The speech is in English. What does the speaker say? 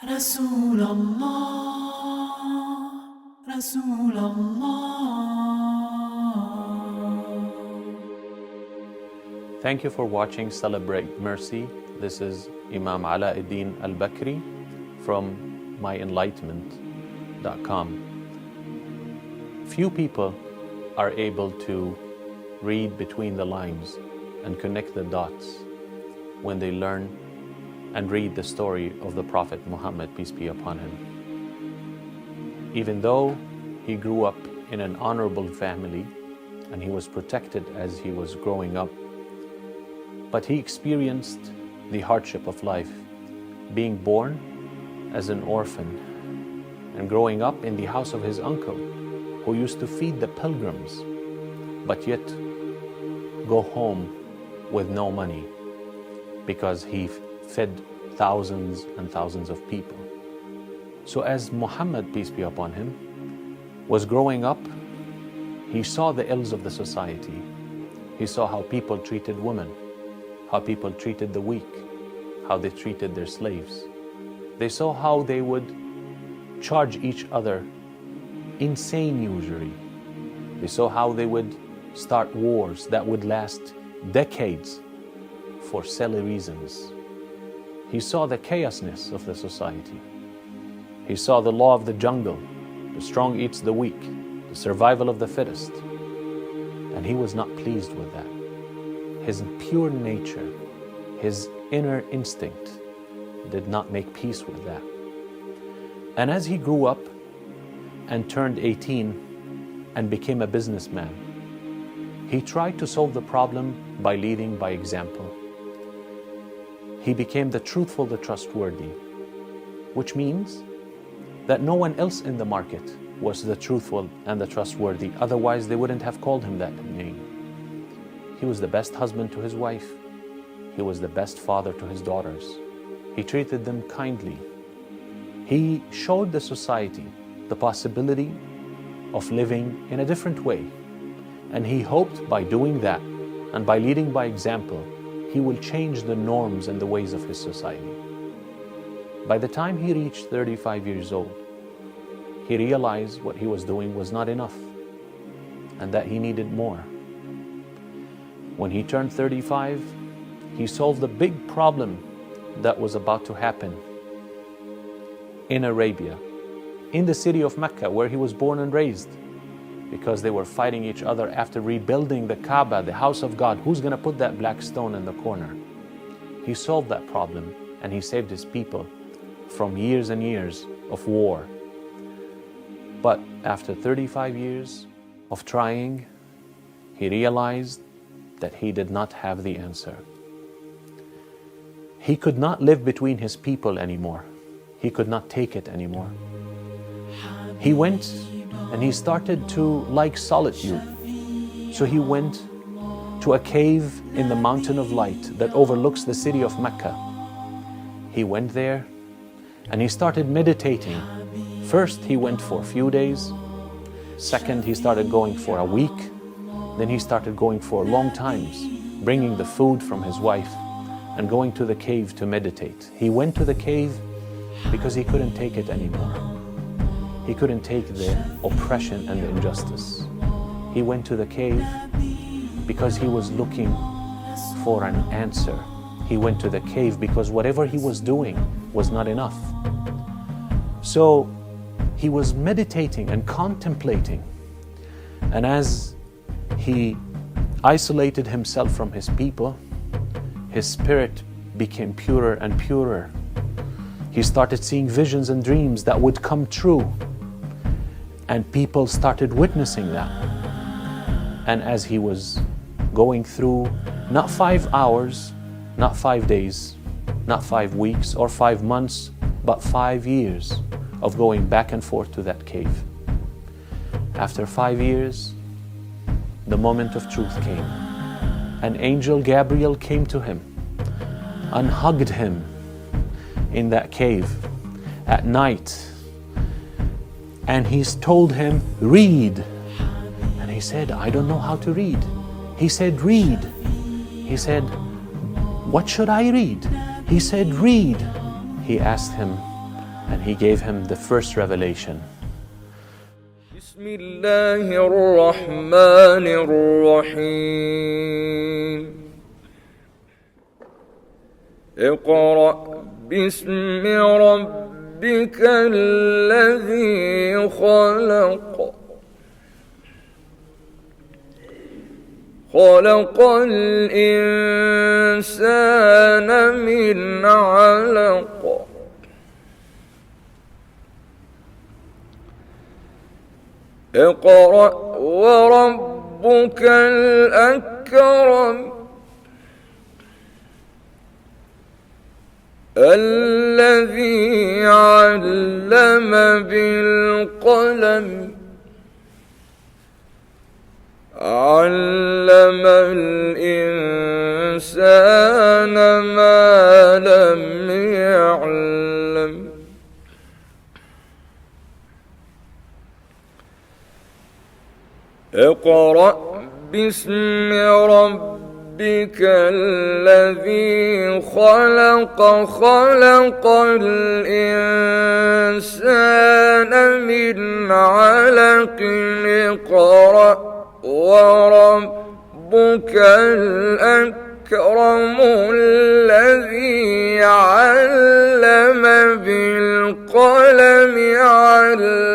رسول الله رسول الله. Thank you for watching Celebrate Mercy. This is Imam Alauddin El-Bakri from myenlightenment.com. Few people are able to read between the lines and connect the dots when they learn and read the story of the Prophet Muhammad, peace be upon him. Even though he grew up in an honorable family and he was protected as he was growing up, but he experienced the hardship of life, being born as an orphan and growing up in the house of his uncle, who used to feed the pilgrims, but yet go home with no money because he fed thousands and thousands of people. So as Muhammad, peace be upon him, was growing up, he saw the ills of the society. He saw how people treated women, how people treated the weak, how they treated their slaves. They saw how they would charge each other insane usury. They saw how they would start wars that would last decades for silly reasons. He saw the chaosness of the society. He saw the law of the jungle, the strong eats the weak, the survival of the fittest. And he was not pleased with that. His pure nature, his inner instinct did not make peace with that. And as he grew up and turned 18 and became a businessman, he tried to solve the problem by leading by example. He became the truthful, the trustworthy, which means that no one else in the market was the truthful and the trustworthy. Otherwise, they wouldn't have called him that name. He was the best husband to his wife. He was the best father to his daughters. He treated them kindly. He showed the society the possibility of living in a different way. And he hoped by doing that and by leading by example, he will change the norms and the ways of his society. By the time he reached 35 years old, he realized what he was doing was not enough and that he needed more. When he turned 35, he solved a big problem that was about to happen in Arabia, in the city of Mecca, where he was born and raised, because they were fighting each other after rebuilding the Kaaba, the house of God. Who's going to put that black stone in the corner? He solved that problem and he saved his people from years and years of war. But after 35 years of trying, he realized that he did not have the answer. He could not live between his people anymore. He could not take it anymore. He went and he started to like solitude. So he went to a cave in the mountain of light that overlooks the city of Mecca. He went there and he started meditating. First, he went for a few days. Second, he started going for a week. Then he started going for long times, bringing the food from his wife and going to the cave to meditate. He went to the cave because he couldn't take it anymore. He couldn't take the oppression and the injustice. He went to the cave because he was looking for an answer. He went to the cave because whatever he was doing was not enough. So he was meditating and contemplating. And as he isolated himself from his people, his spirit became purer and purer. He started seeing visions and dreams that would come true. And people started witnessing that. And as he was going through, not 5 hours, not 5 days, not 5 weeks or 5 months, but 5 years of going back and forth to that cave. After 5 years, the moment of truth came. An angel, Gabriel, came to him and hugged him in that cave at night. And he's told him, read. And he said, I don't know how to read. He said, read. He said, what should I read? He said, read. He asked him, and he gave him the first revelation. بسم الله الرحمن الرحيم اقرأ باسم ربك الذي خلق خلق الإنسان من علق اقرأ وربك الأكرم الذي علم بالقلم علم الإنسان ما لم يعلم اقرأ باسم ربك الذي خلق خلق الإنسان من علق اقرأ وربك الأكرم الذي علم بالقلم علم